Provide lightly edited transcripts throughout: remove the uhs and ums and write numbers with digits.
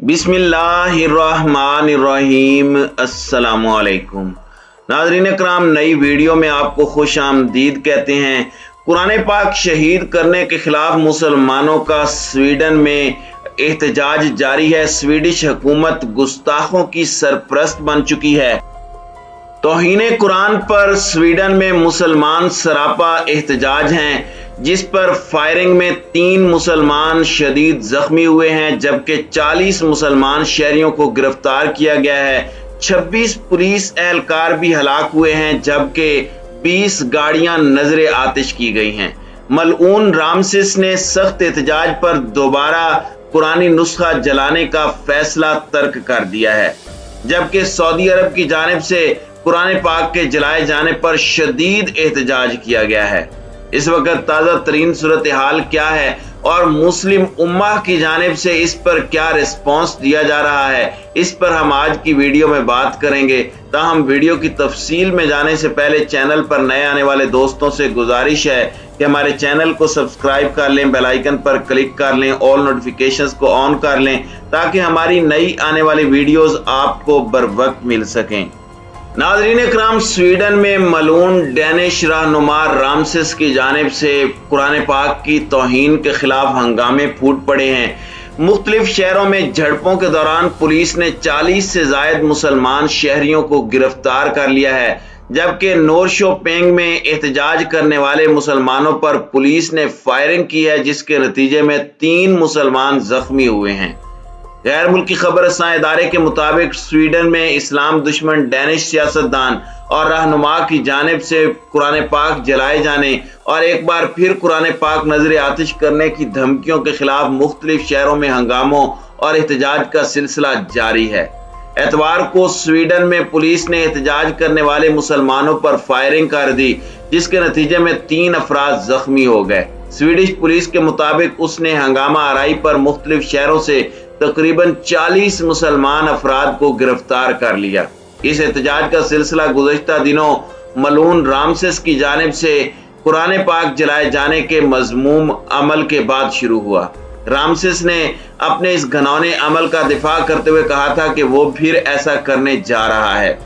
बिस्मिल्लाहिर्रहमानिर्रहीम। अस्सलामुअलैकुम नाज़रीन कराम, नई वीडियो में आपको खुश आमदीद कहते हैं। कुरान पाक शहीद करने के खिलाफ मुसलमानों का स्वीडन में एहतजाज जारी है। स्वीडिश हुकूमत गुस्ताखों की सरपरस्त बन चुकी है। तौहीन कुरान पर स्वीडन में मुसलमान सरापा एहतजाज हैं, जिस पर फायरिंग में 3 मुसलमान शदीद जख्मी हुए हैं, जबकि 40 मुसलमान शहरियों को गिरफ्तार किया गया है। 26 पुलिस एहलकार भी हलाक हुए हैं, जबकि 20 गाड़ियां नजर आतिश की गई हैं। मलऊन रामसेस ने सख्त एहतजाज पर दोबारा कुरानी नुस्खा जलाने का फैसला तर्क कर दिया है, जबकि सऊदी अरब की जानिब से कुरान पाक के जलाए जाने पर शदीद एहतजाज किया गया है। इस वक्त ताज़ा तरीन सूरत हाल क्या है और मुस्लिम उम्मा की जानिब से इस पर क्या रिस्पॉन्स दिया जा रहा है, इस पर हम आज की वीडियो में बात करेंगे। ताहम वीडियो की तफसील में जाने से पहले चैनल पर नए आने वाले दोस्तों से गुजारिश है कि हमारे चैनल को सब्सक्राइब कर लें, बेल आइकन पर क्लिक कर लें, ऑल नोटिफिकेशंस को ऑन कर लें, ताकि हमारी नई आने वाली वीडियोस आपको बर वक्त मिल सकें। नाज़रीन इकराम, स्वीडन में मलून डैनिश रहनुमा रामसेस की जानिब से कुरान पाक की तौहीन के खिलाफ हंगामे फूट पड़े हैं। मुख्तलिफ शहरों में झड़पों के दौरान पुलिस ने 40 से जायद मुसलमान शहरियों को गिरफ्तार कर लिया है, जबकि नोरशोपेंग में एहतजाज करने वाले मुसलमानों पर पुलिस ने फायरिंग की है, जिसके नतीजे में 3 मुसलमान जख्मी हुए हैं। गैर मुल्की खबर रसां इदारे के मुताबिक स्वीडन में इस्लाम दुश्मन डैनिश सियासतदान और रहनुमा की जानिब से कुरान पाक जलाए जाने और एक बार फिर कुरान पाक नजर आतिश करने की धमकियों के खिलाफ मुख्तलिफ शहरों में हंगामों और एहतजाज का सिलसिला जारी है। एतवार को स्वीडन में पुलिस ने एहतजाज करने वाले मुसलमानों पर फायरिंग कर दी, जिसके नतीजे में 3 अफराद जख्मी हो गए। स्वीडिश पुलिस के मुताबिक उसने हंगामा आराई पर मुख्तलिफ शहरों से तकरीबन 40 मुसलमान अफराद को गिरफ्तार कर लिया। इस एहतजाज का सिलसिला गुज़श्ता दिनों मलून रामसेस की जानिब से कुरान पाक जलाए जाने के मज़मूम अमल के बाद शुरू हुआ। रामसेस ने अपने इस घिनौने अमल का दिफा करते हुए कहा था कि वो फिर ऐसा करने जा रहा है।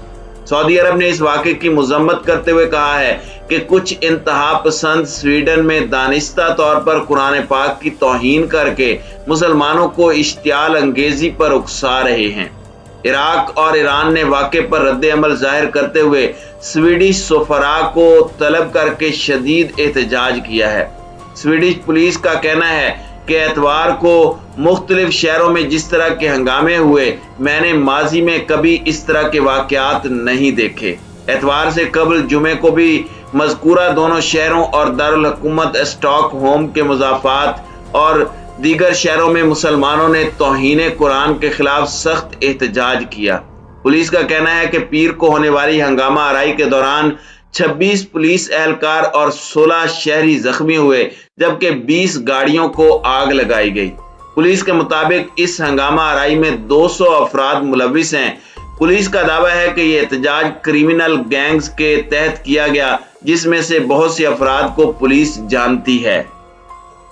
सऊदी अरब ने इस वाक़े की मज़म्मत करते हुए कहा है कि कुछ इंतहा पसंद स्वीडन में दानिस्ता तौर पर कुरान पाक की तौहीन करके मुसलमानों को इश्तियाल अंगेजी पर उकसा रहे हैं। इराक और ईरान ने वाक़े पर रद्द अमल जाहिर करते हुए स्वीडिश सफरा को तलब करके शदीद एहतजाज किया है। स्वीडिश पुलिस का कहना है कि एतवार को मुख्तलिफ शहरों में जिस तरह के हंगामे हुए, मैंने माजी में कभी इस तरह के वाक़यात नहीं देखे। एतवार से कबल जुमे को भी मज़कूरा दोनों शहरों और दारुल हुकूमत स्टॉकहोम के मुज़ाफ़ात और दीगर शहरों में मुसलमानों ने तौहीन कुरान के खिलाफ सख्त एहतजाज किया। पुलिस का कहना है कि पीर को होने वाली हंगामा आराई के दौरान 26 पुलिस एहलकार और 16 शहरी जख्मी हुए, जबकि 20 गाड़ियों को आग लगाई गई। पुलिस के मुताबिक इस हंगामा आराई में 200 अफराद मुलविस हैं। पुलिस का दावा है कि यह एहतजाज क्रिमिनल गैंग्स के तहत किया गया, जिसमें से बहुत से अफराद को पुलिस जानती है।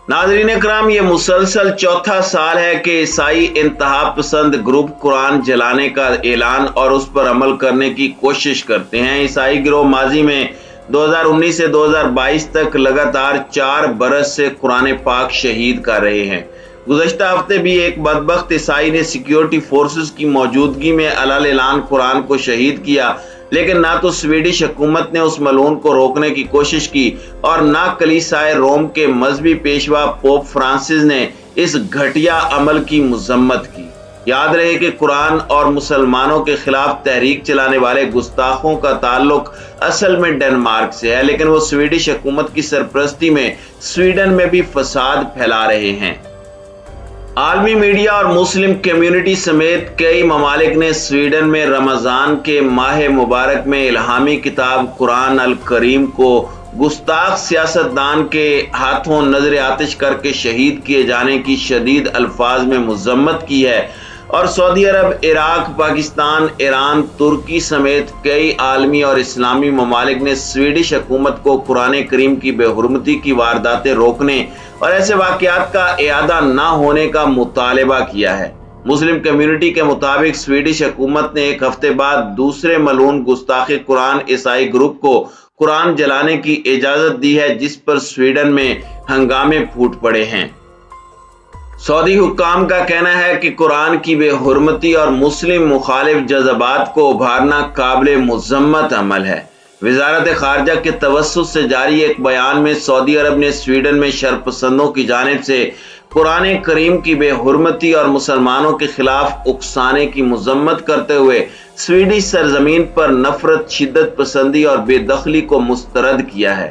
नाज़रीन इकराम, ये मुसलसल चौथा साल है कि ईसाई इंतहा पसंद ग्रुप कुरान जलाने का ऐलान और उस पर अमल करने की कोशिश करते हैं। ईसाई गिरोह माजी में 2019 से 2022 तक लगातार 4 बरस से कुरान पाक शहीद कर रहे हैं। गुज़श्ता हफ्ते भी एक बदबख्त ईसाई ने सिक्योरिटी फोर्सेस की मौजूदगी में अलाल कुरान को शहीद किया, लेकिन ना तो स्वीडिश हुकूमत ने उस मलून को रोकने की कोशिश की और ना कलीसिया रोम के मजहबी पेशवा पोप फ्रांसिस ने इस घटिया अमल की मजम्मत की। याद रहे कि कुरान और मुसलमानों के खिलाफ तहरीक चलाने वाले गुस्ताखों का ताल्लुक असल में डेनमार्क से है, लेकिन वो स्वीडिश हुकूमत की सरपरस्ती में स्वीडन में भी फसाद फैला रहे हैं। आलमी मीडिया और मुस्लिम कम्युनिटी समेत कई ममालिक ने स्वीडन में रमज़ान के माह मुबारक में इल्हामी किताब कुरान अल करीम को गुस्ताख सियासतदान के हाथों नजर आतिश करके शहीद किए जाने की शदीद अल्फाज में मज़म्मत की है और सऊदी अरब, इराक, पाकिस्तान, ईरान, तुर्की समेत कई आलमी और इस्लामी ममालिक ने स्वीडिश हुकूमत को कुरान करीम की बेहुरमती की वारदातें रोकने और ऐसे वाक़यात का इआदा न होने का मुतालबा किया है। مسلم کمیونٹی کے مطابق سویڈش حکومت نے ایک ہفتے بعد دوسرے ملعون گستاخ قرآن عیسائی گروپ کو قرآن جلانے کی اجازت دی ہے، جس پر سویڈن میں ہنگامے پھوٹ پڑے ہیں۔ سعودی حکام کا کہنا ہے کہ قرآن کی بے حرمتی اور مسلم مخالف جذبات کو ابھارنا قابل مذمت عمل ہے۔ وزارت خارجہ کے توسط سے جاری ایک بیان میں سعودی عرب نے سویڈن میں شرپسندوں کی جانب سے قرآن کریم کی بے حرمتی اور مسلمانوں کے خلاف اکسانے کی مذمت کرتے ہوئے سویڈش سرزمین پر نفرت، شدت پسندی اور بے دخلی کو مسترد کیا ہے۔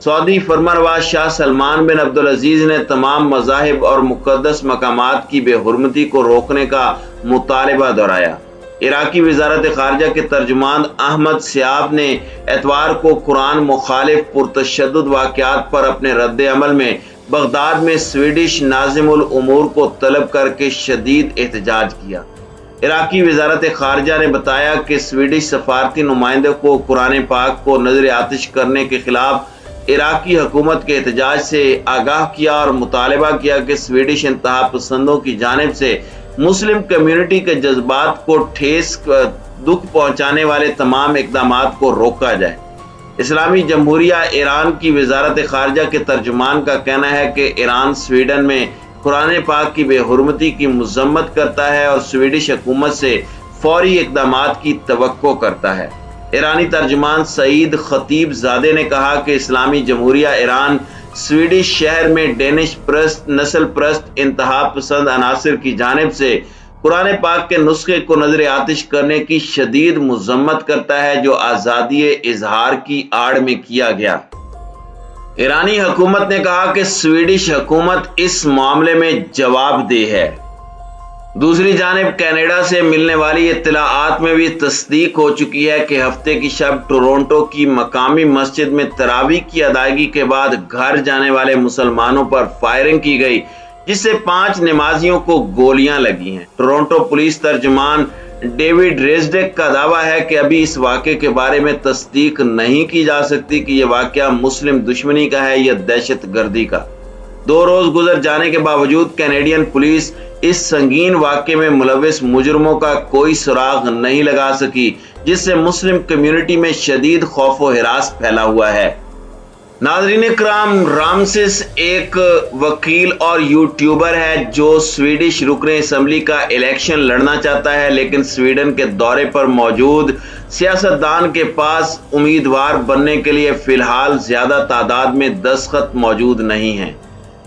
سعودی فرمانروا شاہ سلمان بن عبدالعزیز نے تمام مذاہب اور مقدس مقامات کی بے حرمتی کو روکنے کا مطالبہ دہرایا۔ عراقی وزارت خارجہ کے ترجمان احمد سیاب نے اتوار کو قرآن مخالف پرتشدد واقعات پر اپنے رد عمل میں بغداد میں سویڈش ناظم الامور کو طلب کر کے شدید احتجاج کیا۔ عراقی وزارت خارجہ نے بتایا کہ سویڈش سفارتی نمائندے کو قرآن پاک کو نظر آتش کرنے کے خلاف عراقی حکومت کے احتجاج سے آگاہ کیا اور مطالبہ کیا کہ سویڈش انتہا پسندوں کی جانب سے مسلم کمیونٹی کے جذبات کو ٹھیس دکھ پہنچانے والے تمام اقدامات کو روکا جائے۔ اسلامی جمہوریہ ایران کی وزارت خارجہ کے ترجمان کا کہنا ہے کہ ایران سویڈن میں قرآن پاک کی بے حرمتی کی مذمت کرتا ہے اور سویڈش حکومت سے فوری اقدامات کی توقع کرتا ہے۔ ایرانی ترجمان سعید خطیب زادے نے کہا کہ اسلامی جمہوریہ ایران سویڈش شہر میں ڈینش پرست، نسل پرست، انتہا پسند عناصر کی جانب سے قرآن پاک کے نسخے کو نظر آتش کرنے کی شدید مذمت کرتا ہے، جو آزادی اظہار کی آڑ میں کیا گیا۔ ایرانی حکومت نے کہا کہ سویڈش حکومت اس معاملے میں جواب دہ ہے۔ دوسری جانب کینیڈا سے ملنے والی اطلاعات میں بھی تصدیق ہو چکی ہے کہ ہفتے کی شب ٹورنٹو کی مقامی مسجد میں تراویح کی ادائیگی کے بعد گھر جانے والے مسلمانوں پر فائرنگ کی گئی، جس سے 5 نمازیوں کو گولیاں لگی ہیں۔ ٹورنٹو پولیس ترجمان ڈیوڈ ریزڈیک کا دعویٰ ہے کہ ابھی اس واقعے کے بارے میں تصدیق نہیں کی جا سکتی کہ یہ واقعہ مسلم دشمنی کا ہے یا دہشت گردی کا۔ 2 روز گزر جانے کے باوجود کینیڈین پولیس اس سنگین واقعے میں ملوث مجرموں کا کوئی سراغ نہیں لگا سکی، جس سے مسلم کمیونٹی میں شدید خوف و ہراس پھیلا ہوا ہے۔ ناظرین کرام، رامسس ایک وکیل اور یوٹیوبر ہے جو سویڈش رکن اسمبلی کا الیکشن لڑنا چاہتا ہے، لیکن سویڈن کے دورے پر موجود سیاستدان کے پاس امیدوار بننے کے لیے فی الحال زیادہ تعداد میں دستخط موجود نہیں ہیں۔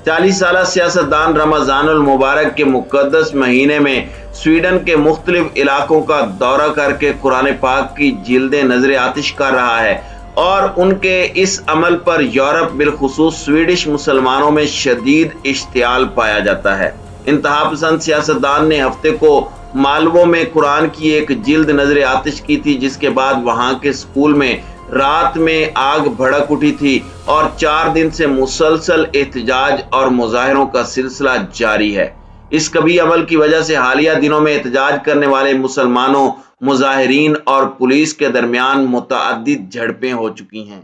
40 سالہ سیاستدان رمضان المبارک کے مقدس مہینے میں سویڈن کے مختلف علاقوں کا دورہ کر کے قرآن پاک کی جلدیں نظر آتش کر رہا ہے، اور ان کے اس عمل پر یورپ بالخصوص سویڈش مسلمانوں میں شدید اشتعال پایا جاتا ہے۔ انتہا پسند سیاستدان نے ہفتے کو مالوو میں قرآن کی ایک جلد نظر آتش کی تھی، جس کے بعد وہاں کے اسکول میں رات میں آگ بھڑک اٹھی تھی اور 4 دن سے مسلسل احتجاج اور مظاہروں کا سلسلہ جاری ہے۔ اس کبھی عمل کی وجہ سے حالیہ دنوں میں احتجاج کرنے والے مسلمانوں، مظاہرین اور پولیس کے درمیان متعدد جھڑپیں ہو چکی ہیں۔